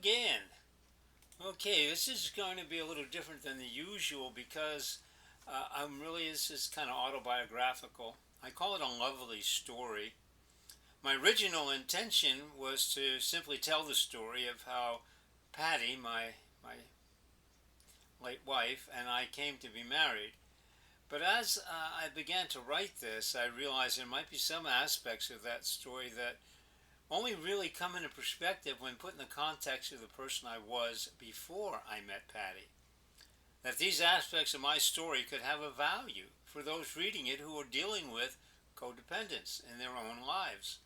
again. Okay, this is going to be a little different than the usual because this is kind of autobiographical. I call it a lovely story. My original intention was to simply tell the story of how Patty, my late wife, and I came to be married. But as I began to write this, I realized there might be some aspects of that story that only really come into perspective when put in the context of the person I was before I met Patty. That these aspects of my story could have a value for those reading it who are dealing with codependence in their own lives.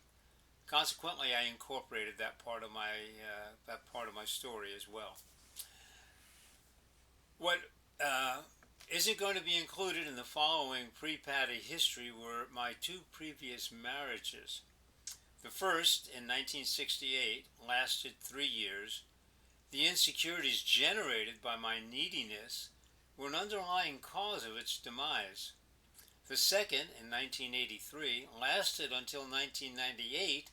Consequently, I incorporated that part of my story as well. What isn't going to be included in the following pre-Patty history were my two previous marriages. The first, in 1968, lasted 3 years. The insecurities generated by my neediness were an underlying cause of its demise. The second, in 1983, lasted until 1998,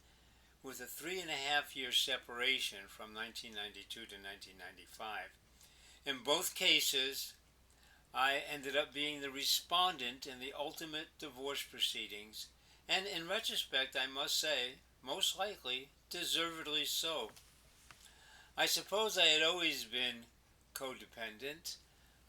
with a 3.5-year separation from 1992 to 1995. In both cases, I ended up being the respondent in the ultimate divorce proceedings, and in retrospect, I must say, most likely, deservedly so. I suppose I had always been codependent,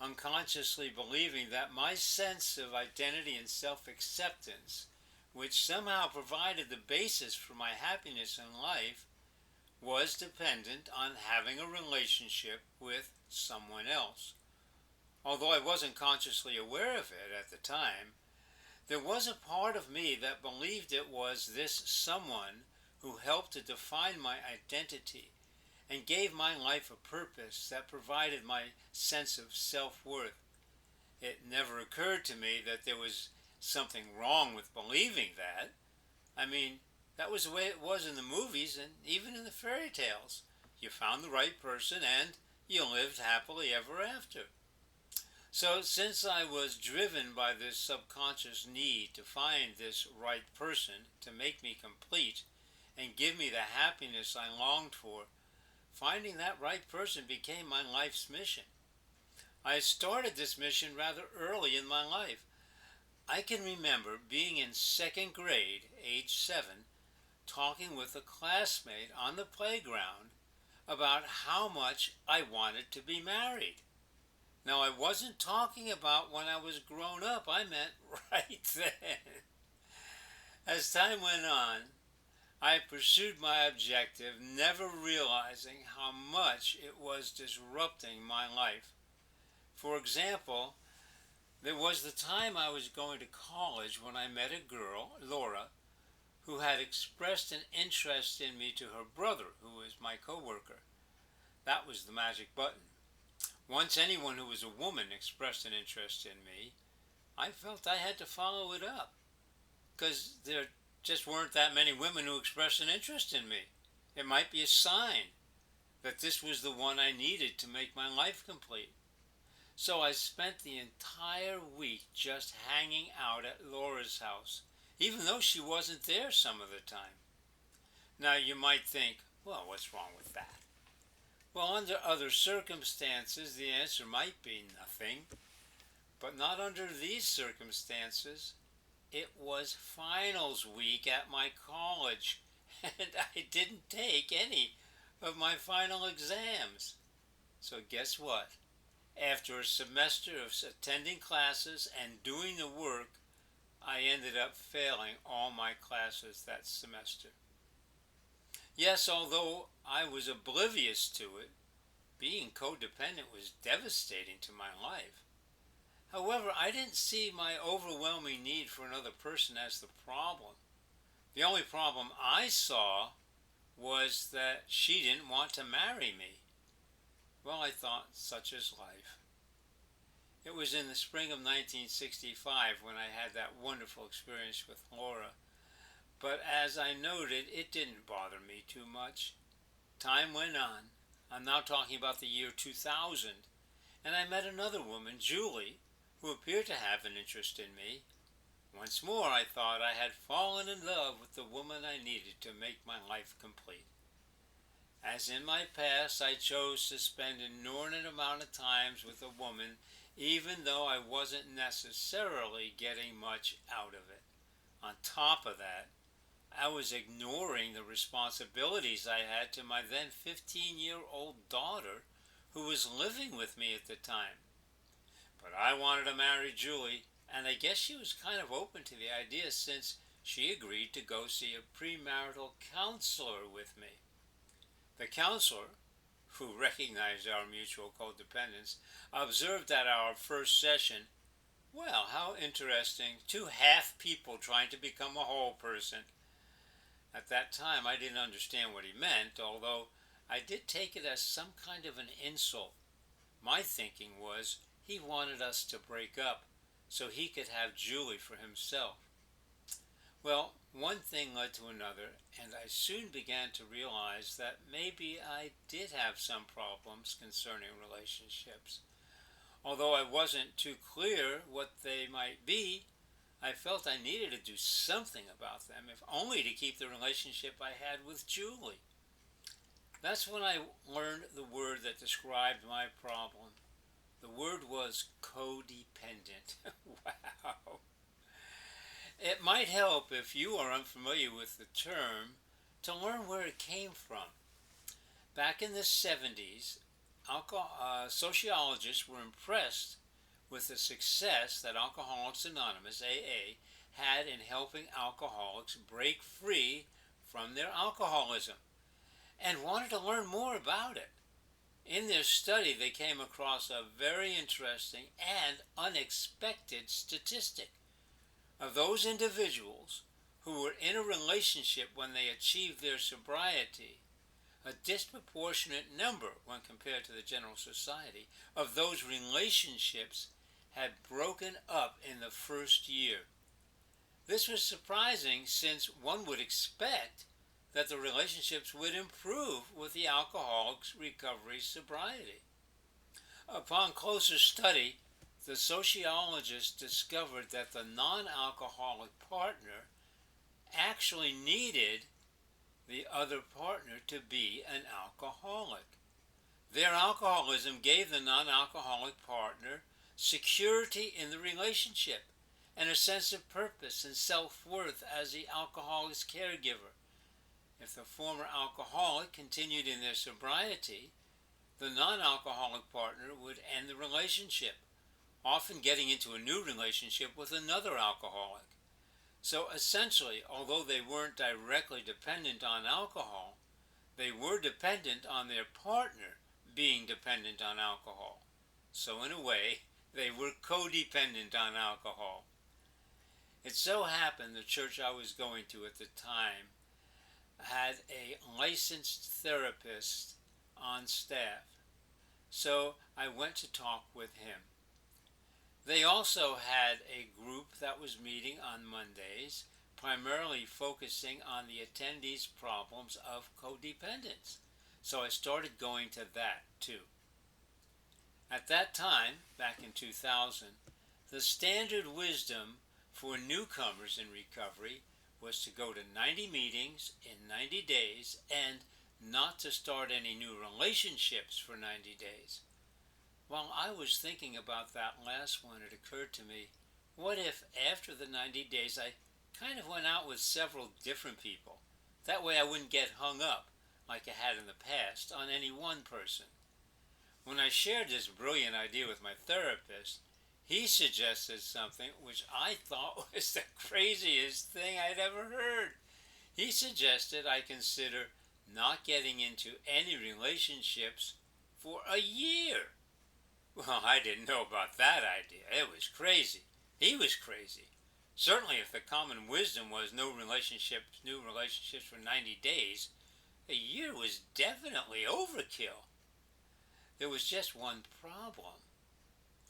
unconsciously believing that my sense of identity and self-acceptance, which somehow provided the basis for my happiness in life, was dependent on having a relationship with someone else. Although I wasn't consciously aware of it at the time, there was a part of me that believed it was this someone who helped to define my identity and gave my life a purpose that provided my sense of self-worth. It never occurred to me that there was something wrong with believing that. I mean, that was the way it was in the movies and even in the fairy tales. You found the right person and you lived happily ever after. So since I was driven by this subconscious need to find this right person to make me complete and give me the happiness I longed for, finding that right person became my life's mission. I started this mission rather early in my life. I can remember being in second grade, age 7, talking with a classmate on the playground about how much I wanted to be married. Now, I wasn't talking about when I was grown up, I meant right then. As time went on, I pursued my objective, never realizing how much it was disrupting my life. For example, there was the time I was going to college when I met a girl, Laura, who had expressed an interest in me to her brother, who was my coworker. That was the magic button. Once anyone who was a woman expressed an interest in me, I felt I had to follow it up, because there just weren't that many women who expressed an interest in me. It might be a sign that this was the one I needed to make my life complete. So I spent the entire week just hanging out at Laura's house, even though she wasn't there some of the time. Now you might think, well, what's wrong with that? Well, under other circumstances, the answer might be nothing, but not under these circumstances. It was finals week at my college, and I didn't take any of my final exams. So guess what? After a semester of attending classes and doing the work, I ended up failing all my classes that semester. Yes, although I was oblivious to it, being codependent was devastating to my life. However, I didn't see my overwhelming need for another person as the problem. The only problem I saw was that she didn't want to marry me. Well, I thought, such is life. It was in the spring of 1965 when I had that wonderful experience with Laura. But as I noted, it didn't bother me too much. Time went on. I'm now talking about the year 2000, and I met another woman, Julie, who appeared to have an interest in me. Once more, I thought I had fallen in love with the woman I needed to make my life complete. As in my past, I chose to spend an inordinate amount of time with a woman, even though I wasn't necessarily getting much out of it. On top of that, I was ignoring the responsibilities I had to my then 15-year-old daughter who was living with me at the time. But I wanted to marry Julie, and I guess she was kind of open to the idea since she agreed to go see a premarital counselor with me. The counselor, who recognized our mutual codependence, observed at our first session, "Well, how interesting, two half people trying to become a whole person." At that time, I didn't understand what he meant, although I did take it as some kind of an insult. My thinking was he wanted us to break up so he could have Julie for himself. Well, one thing led to another, and I soon began to realize that maybe I did have some problems concerning relationships. Although I wasn't too clear what they might be, I felt I needed to do something about them, if only to keep the relationship I had with Julie. That's when I learned the word that described my problem. The word was codependent. Wow. It might help if you are unfamiliar with the term to learn where it came from. Back in the 70s, sociologists were impressed with the success that Alcoholics Anonymous, AA, had in helping alcoholics break free from their alcoholism and wanted to learn more about it. In their study, they came across a very interesting and unexpected statistic. Of those individuals who were in a relationship when they achieved their sobriety, a disproportionate number, when compared to the general society, of those relationships had broken up in the first year. This was surprising since one would expect that the relationships would improve with the alcoholic's recovery sobriety. Upon closer study, the sociologists discovered that the non-alcoholic partner actually needed the other partner to be an alcoholic. Their alcoholism gave the non-alcoholic partner security in the relationship and a sense of purpose and self-worth as the alcoholic's caregiver. If the former alcoholic continued in their sobriety, the non-alcoholic partner would end the relationship, often getting into a new relationship with another alcoholic. So essentially, although they weren't directly dependent on alcohol, they were dependent on their partner being dependent on alcohol. So in a way, they were codependent on alcohol. It so happened the church I was going to at the time had a licensed therapist on staff, so I went to talk with him. They also had a group that was meeting on Mondays, primarily focusing on the attendees' problems of codependence, so I started going to that too. At that time, back in 2000, the standard wisdom for newcomers in recovery was to go to 90 meetings in 90 days and not to start any new relationships for 90 days. While I was thinking about that last one, it occurred to me, what if after the 90 days I kind of went out with several different people? That way I wouldn't get hung up, like I had in the past, on any one person. When I shared this brilliant idea with my therapist, he suggested something which I thought was the craziest thing I'd ever heard. He suggested I consider not getting into any relationships for a year. Well, I didn't know about that idea. It was crazy. He was crazy. Certainly if the common wisdom was new relationships for 90 days, a year was definitely overkill. There was just one problem.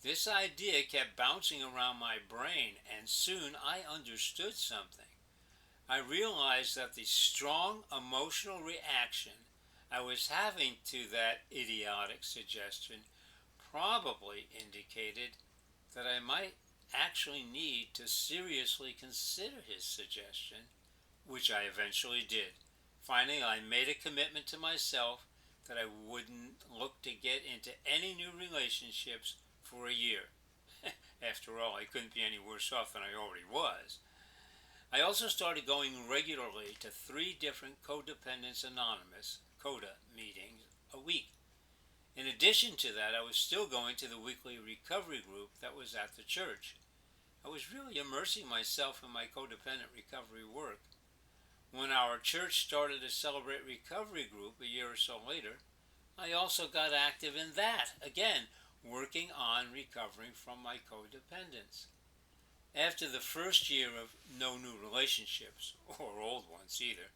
This idea kept bouncing around my brain, and soon I understood something. I realized that the strong emotional reaction I was having to that idiotic suggestion probably indicated that I might actually need to seriously consider his suggestion, which I eventually did. Finally, I made a commitment to myself that I wouldn't look to get into any new relationships for a year. After all, I couldn't be any worse off than I already was. I also started going regularly to 3 different Codependence Anonymous CODA meetings a week. In addition to that, I was still going to the weekly recovery group that was at the church. I was really immersing myself in my codependent recovery work. When our church started to celebrate recovery group a year or so later, I also got active in that, again, working on recovering from my codependence. After the first year of no new relationships, or old ones either,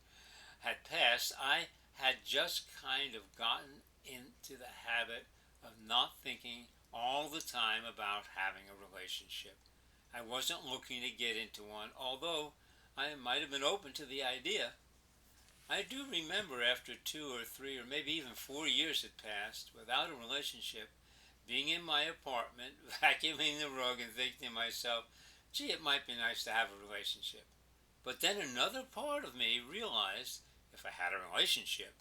had passed, I had just kind of gotten into the habit of not thinking all the time about having a relationship. I wasn't looking to get into one, although I might have been open to the idea. I do remember after 2 or 3 or maybe even 4 years had passed without a relationship, being in my apartment, vacuuming the rug and thinking to myself, gee, it might be nice to have a relationship. But then another part of me realized if I had a relationship,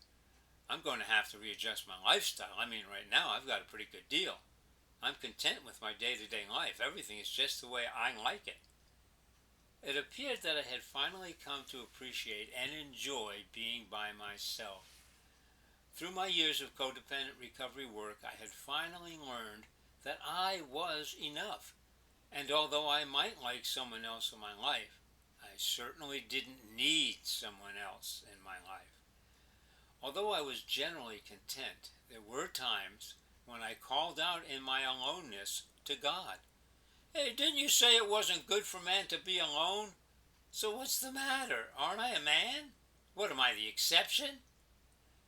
I'm going to have to readjust my lifestyle. I mean, right now I've got a pretty good deal. I'm content with my day-to-day life. Everything is just the way I like it. It appeared that I had finally come to appreciate and enjoy being by myself. Through my years of codependent recovery work, I had finally learned that I was enough. And although I might like someone else in my life, I certainly didn't need someone else in my life. Although I was generally content, there were times when I called out in my aloneness to God. Hey, didn't you say it wasn't good for man to be alone? So what's the matter? Aren't I a man? What, am I the exception?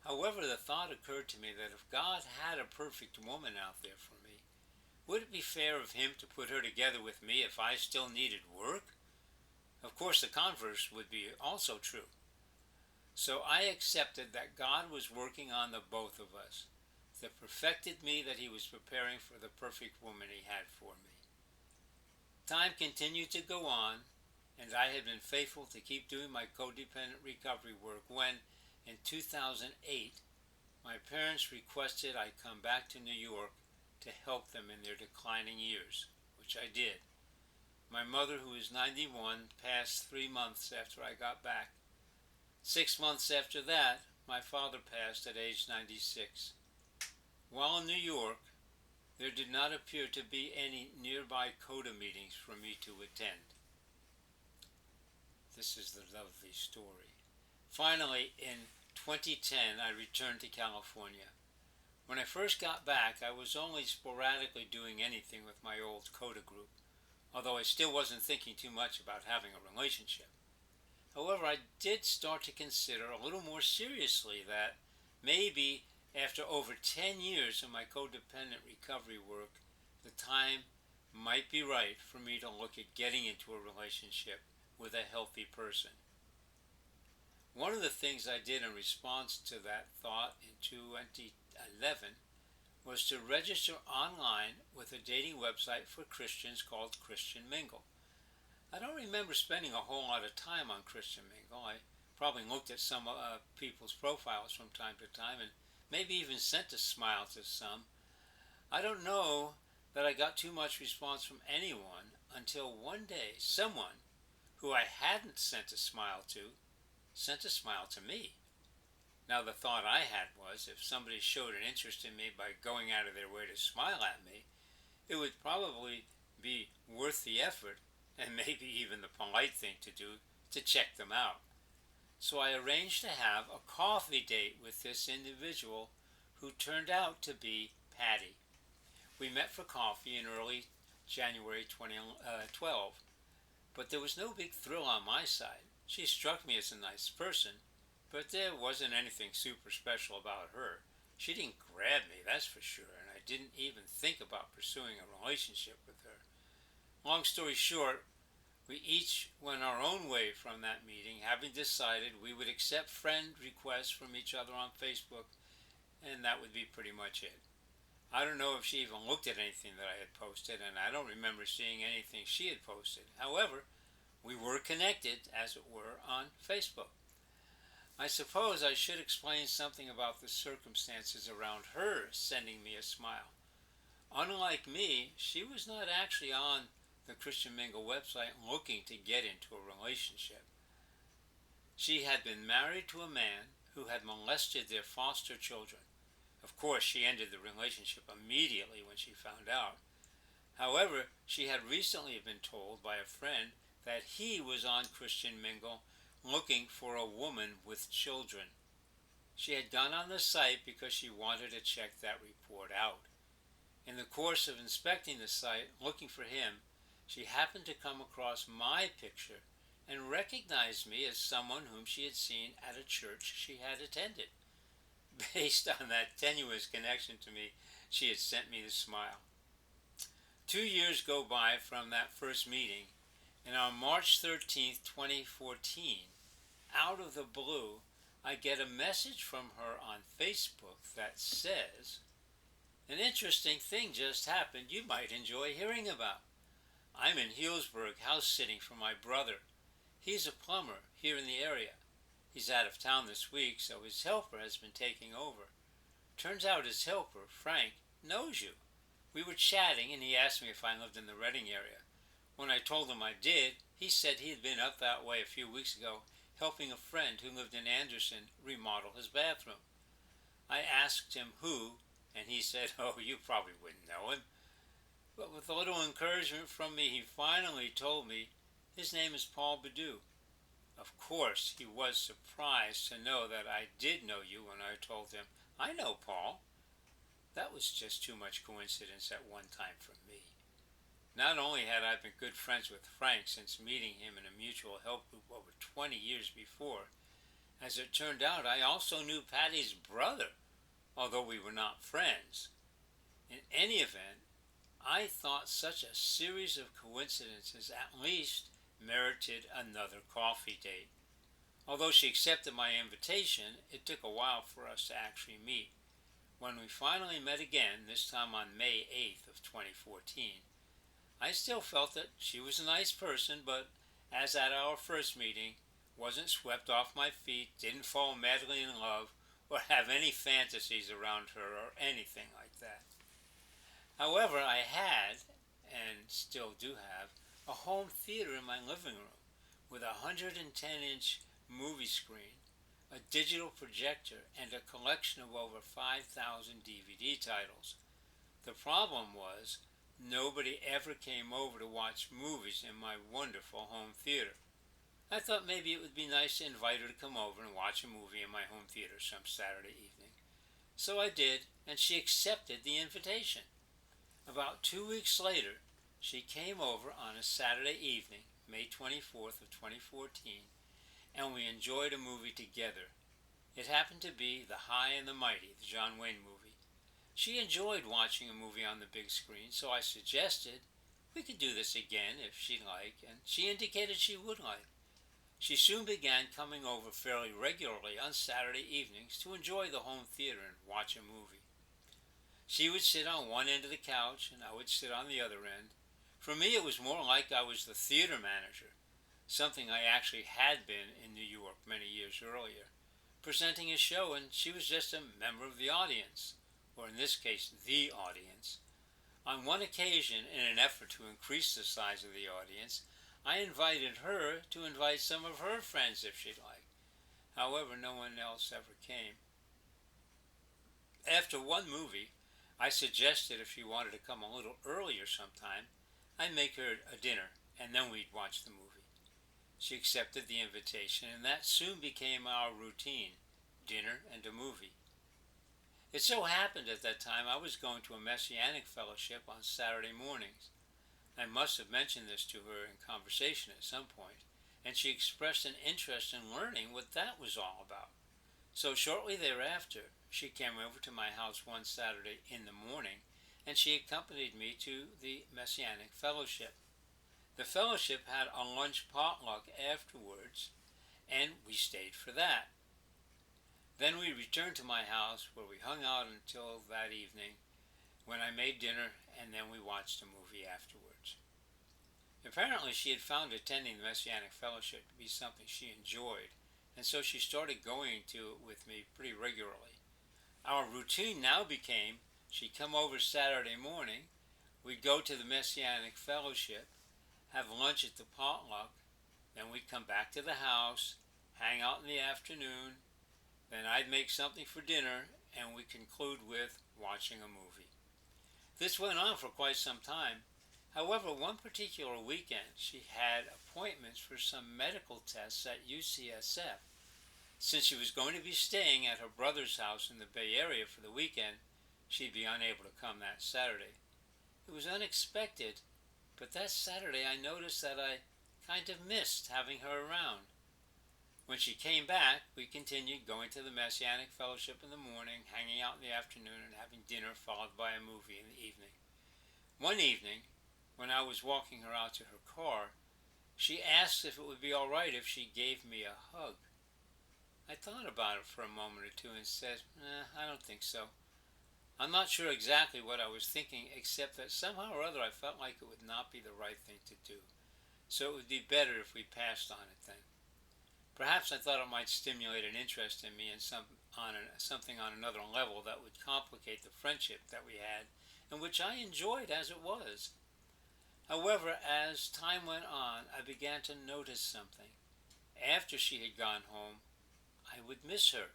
However, the thought occurred to me that if God had a perfect woman out there for me, would it be fair of him to put her together with me if I still needed work? Of course, the converse would be also true. So I accepted that God was working on the both of us, that perfected me, that he was preparing for the perfect woman he had for me. Time continued to go on, and I had been faithful to keep doing my codependent recovery work when, in 2008, my parents requested I come back to New York to help them in their declining years, which I did. My mother, who is 91, passed 3 months after I got back. 6 months after that, my father passed at age 96. While in New York, there did not appear to be any nearby CODA meetings for me to attend. This is the lovely story. Finally, in 2010, I returned to California. When I first got back, I was only sporadically doing anything with my old CODA group, although I still wasn't thinking too much about having a relationship. However, I did start to consider a little more seriously that maybe after over 10 years of my codependent recovery work, the time might be right for me to look at getting into a relationship with a healthy person. One of the things I did in response to that thought in 2011 was to register online with a dating website for Christians called Christian Mingle. I don't remember spending a whole lot of time on Christian Mingle. I probably looked at some people's profiles from time to time and maybe even sent a smile to some. I don't know that I got too much response from anyone until one day someone who I hadn't sent a smile to sent a smile to me. Now the thought I had was if somebody showed an interest in me by going out of their way to smile at me, it would probably be worth the effort and maybe even the polite thing to do to check them out. So I arranged to have a coffee date with this individual who turned out to be Patty. We met for coffee in early January 2012, but there was no big thrill on my side. She struck me as a nice person, but there wasn't anything super special about her. She didn't grab me, that's for sure, and I didn't even think about pursuing a relationship with her. Long story short, we each went our own way from that meeting, having decided we would accept friend requests from each other on Facebook, and that would be pretty much it. I don't know if she even looked at anything that I had posted, and I don't remember seeing anything she had posted. However, we were connected, as it were, on Facebook. I suppose I should explain something about the circumstances around her sending me a smile. Unlike me, she was not actually on the Christian Mingle website looking to get into a relationship. She had been married to a man who had molested their foster children. Of course, she ended the relationship immediately when she found out. However, she had recently been told by a friend that he was on Christian Mingle looking for a woman with children. She had gone on the site because she wanted to check that report out. In the course of inspecting the site, looking for him, she happened to come across my picture and recognized me as someone whom she had seen at a church she had attended. Based on that tenuous connection to me, she had sent me the smile. 2 years go by from that first meeting, and on March 13th, 2014, out of the blue, I get a message from her on Facebook that says, "An interesting thing just happened you might enjoy hearing about. I'm in Healdsburg house sitting for my brother. He's a plumber here in the area. He's out of town this week, so his helper has been taking over. Turns out his helper, Frank, knows you. We were chatting and he asked me if I lived in the Reading area. When I told him I did, he said he had been up that way a few weeks ago helping a friend who lived in Anderson remodel his bathroom. I asked him who, and he said, oh, you probably wouldn't know him. But with a little encouragement from me, he finally told me his name is Paul Badu. Of course, he was surprised to know that I did know you when I told him, I know Paul. That was just too much coincidence at one time for me. Not only had I been good friends with Frank since meeting him in a mutual help group over 20 years before, as it turned out, I also knew Patty's brother, although we were not friends. In any event, I thought such a series of coincidences at least merited another coffee date. Although she accepted my invitation, it took a while for us to actually meet. When we finally met again, this time on May 8th of 2014, I still felt that she was a nice person, but as at our first meeting, wasn't swept off my feet, didn't fall madly in love, or have any fantasies around her or anything like that. However, I had, and still do have, a home theater in my living room with a 110-inch movie screen, a digital projector, and a collection of over 5,000 DVD titles. The problem was, nobody ever came over to watch movies in my wonderful home theater. I thought maybe it would be nice to invite her to come over and watch a movie in my home theater some Saturday evening. So I did, and she accepted the invitation. About 2 weeks later, she came over on a Saturday evening, May 24th of 2014, and we enjoyed a movie together. It happened to be The High and the Mighty, the John Wayne movie. She enjoyed watching a movie on the big screen, so I suggested we could do this again if she'd like, and she indicated she would like. She soon began coming over fairly regularly on Saturday evenings to enjoy the home theater and watch a movie. She would sit on one end of the couch and I would sit on the other end. For me, it was more like I was the theater manager, something I actually had been in New York many years earlier, presenting a show, and she was just a member of the audience, or in this case, the audience. On one occasion, in an effort to increase the size of the audience, I invited her to invite some of her friends if she'd like. However, no one else ever came. After one movie, I suggested if she wanted to come a little earlier sometime, I'd make her a dinner, and then we'd watch the movie. She accepted the invitation, and that soon became our routine, dinner and a movie. It so happened at that time I was going to a Messianic fellowship on Saturday mornings. I must have mentioned this to her in conversation at some point, and she expressed an interest in learning what that was all about. So shortly thereafter, she came over to my house one Saturday in the morning, and she accompanied me to the Messianic fellowship. The fellowship had a lunch potluck afterwards, and we stayed for that. Then we returned to my house, where we hung out until that evening, when I made dinner, and then we watched a movie afterwards. Apparently she had found attending the Messianic Fellowship to be something she enjoyed, and so she started going to it with me pretty regularly. Our routine now became she'd come over Saturday morning, we'd go to the Messianic Fellowship, have lunch at the potluck, then we'd come back to the house, hang out in the afternoon, then I'd make something for dinner, and we'd conclude with watching a movie. This went on for quite some time. However, one particular weekend she had appointments for some medical tests at UCSF. Since she was going to be staying at her brother's house in the Bay Area for the weekend, she'd be unable to come that Saturday. It was unexpected, but that Saturday I noticed that I kind of missed having her around. When she came back, we continued going to the Messianic Fellowship in the morning, hanging out in the afternoon, and having dinner followed by a movie in the evening. One evening, when I was walking her out to her car, she asked if it would be all right if she gave me a hug. I thought about it for a moment or two and said, I don't think so. I'm not sure exactly what I was thinking, except that somehow or other I felt like it would not be the right thing to do. So it would be better if we passed on it then. Perhaps I thought it might stimulate an interest in me in something on another level that would complicate the friendship that we had, and which I enjoyed as it was. However, as time went on, I began to notice something. After she had gone home, I would miss her.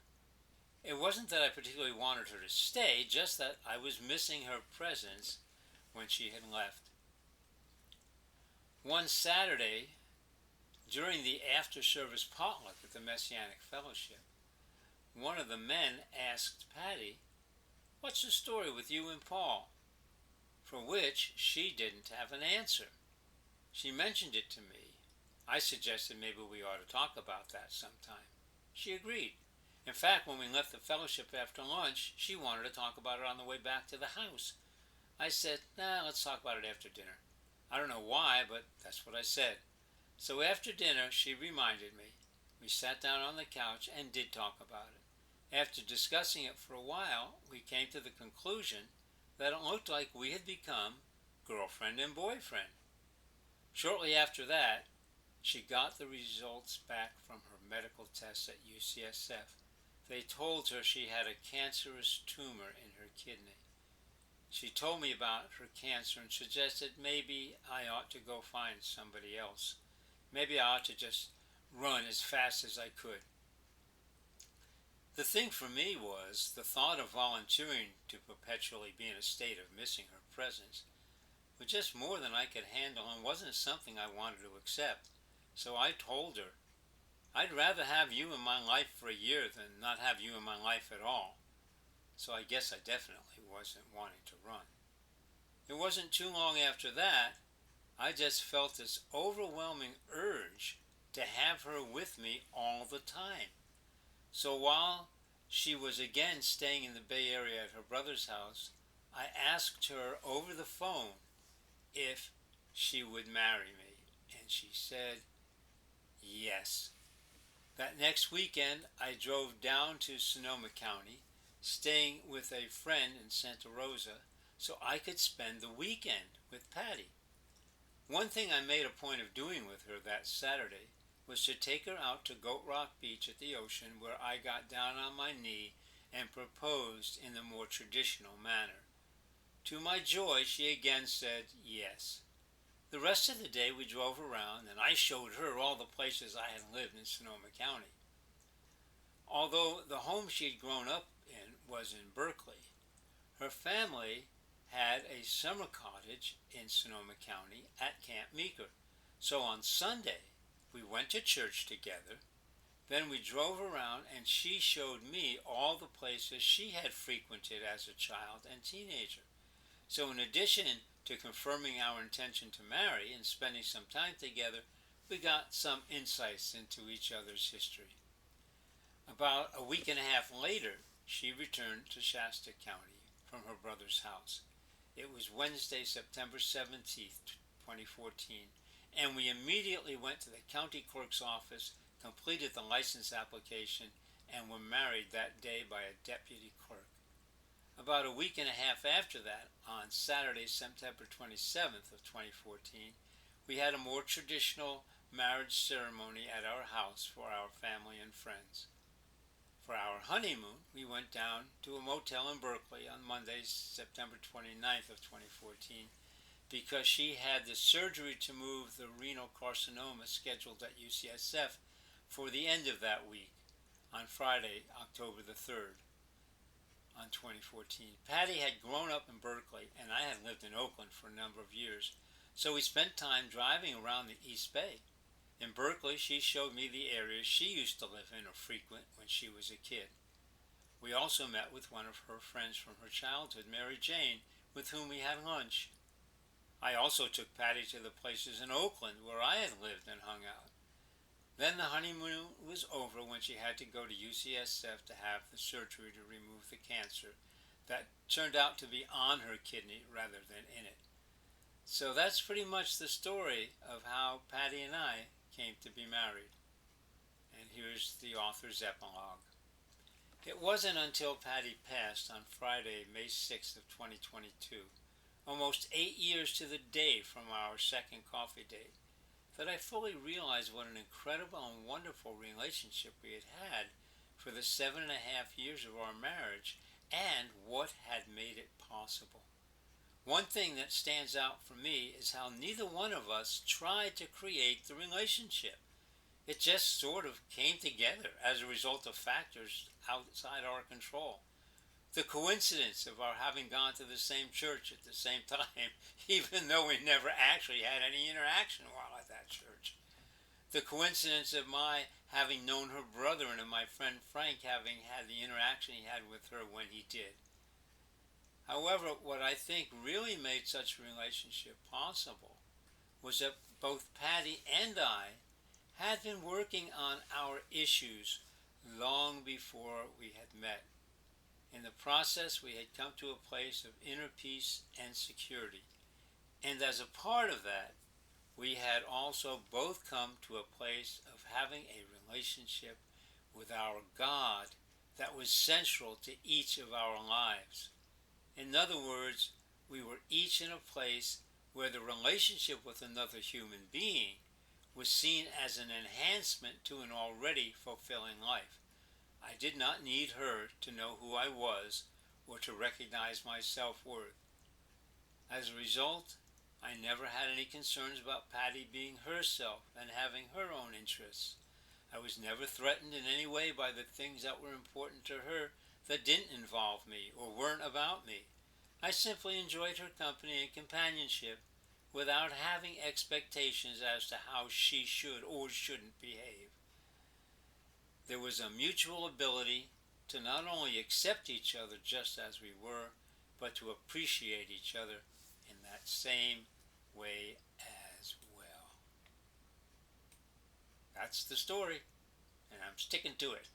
It wasn't that I particularly wanted her to stay, just that I was missing her presence when she had left. One Saturday, during the after-service potluck at the Messianic Fellowship, one of the men asked Patty, "What's the story with you and Paul?" For which she didn't have an answer. She mentioned it to me. I suggested maybe we ought to talk about that sometime. She agreed. In fact, when we left the fellowship after lunch, she wanted to talk about it on the way back to the house. I said, let's talk about it after dinner. I don't know why, but that's what I said. So after dinner, she reminded me. We sat down on the couch and did talk about it. After discussing it for a while, we came to the conclusion that it looked like we had become girlfriend and boyfriend. Shortly after that, she got the results back from her medical tests at UCSF. They told her she had a cancerous tumor in her kidney. She told me about her cancer and suggested maybe I ought to go find somebody else. Maybe I ought to just run as fast as I could. The thing for me was the thought of volunteering to perpetually be in a state of missing her presence was just more than I could handle and wasn't something I wanted to accept. So I told her, I'd rather have you in my life for a year than not have you in my life at all. So I guess I definitely wasn't wanting to run. It wasn't too long after that, I just felt this overwhelming urge to have her with me all the time. So while she was again staying in the Bay Area at her brother's house, I asked her over the phone if she would marry me, and she said yes. That next weekend, I drove down to Sonoma County, staying with a friend in Santa Rosa, so I could spend the weekend with Patty. One thing I made a point of doing with her that Saturday was to take her out to Goat Rock Beach at the ocean, where I got down on my knee and proposed in the more traditional manner. To my joy, she again said yes. The rest of the day we drove around, and I showed her all the places I had lived in Sonoma County. Although the home she had grown up in was in Berkeley, her family had a summer cottage in Sonoma County at Camp Meeker. So on Sunday, we went to church together, then we drove around and she showed me all the places she had frequented as a child and teenager. So in addition to confirming our intention to marry and spending some time together, we got some insights into each other's history. About a week and a half later, she returned to Shasta County from her brother's house. It was Wednesday, September 17th, 2014, and we immediately went to the county clerk's office, completed the license application, and were married that day by a deputy clerk. About a week and a half after that, on Saturday, September 27th of 2014, we had a more traditional marriage ceremony at our house for our family and friends. For our honeymoon, we went down to a motel in Berkeley on Monday, September 29th of 2014, because she had the surgery to move the renal carcinoma scheduled at UCSF for the end of that week, on Friday, October the 3rd, on 2014. Patty had grown up in Berkeley, and I had lived in Oakland for a number of years, so we spent time driving around the East Bay. In Berkeley, she showed me the areas she used to live in or frequent when she was a kid. We also met with one of her friends from her childhood, Mary Jane, with whom we had lunch. I also took Patty to the places in Oakland where I had lived and hung out. Then the honeymoon was over when she had to go to UCSF to have the surgery to remove the cancer that turned out to be on her kidney rather than in it. So that's pretty much the story of how Patty and I came to be married. And here's the author's epilogue. It wasn't until Patty passed on Friday, May 6th of 2022, almost 8 years to the day from our second coffee date, that I fully realized what an incredible and wonderful relationship we had had for the 7.5 years of our marriage and what had made it possible. One thing that stands out for me is how neither one of us tried to create the relationship. It just sort of came together as a result of factors outside our control. The coincidence of our having gone to the same church at the same time, even though we never actually had any interaction while at that church. The coincidence of my having known her brother and of my friend Frank having had the interaction he had with her when he did. However, what I think really made such a relationship possible was that both Patty and I had been working on our issues long before we had met. In the process, we had come to a place of inner peace and security. And as a part of that, we had also both come to a place of having a relationship with our God that was central to each of our lives. In other words, we were each in a place where the relationship with another human being was seen as an enhancement to an already fulfilling life. I did not need her to know who I was or to recognize my self-worth. As a result, I never had any concerns about Patty being herself and having her own interests. I was never threatened in any way by the things that were important to her that didn't involve me or weren't about me. I simply enjoyed her company and companionship without having expectations as to how she should or shouldn't behave. There was a mutual ability to not only accept each other just as we were, but to appreciate each other in that same way as well. That's the story, and I'm sticking to it.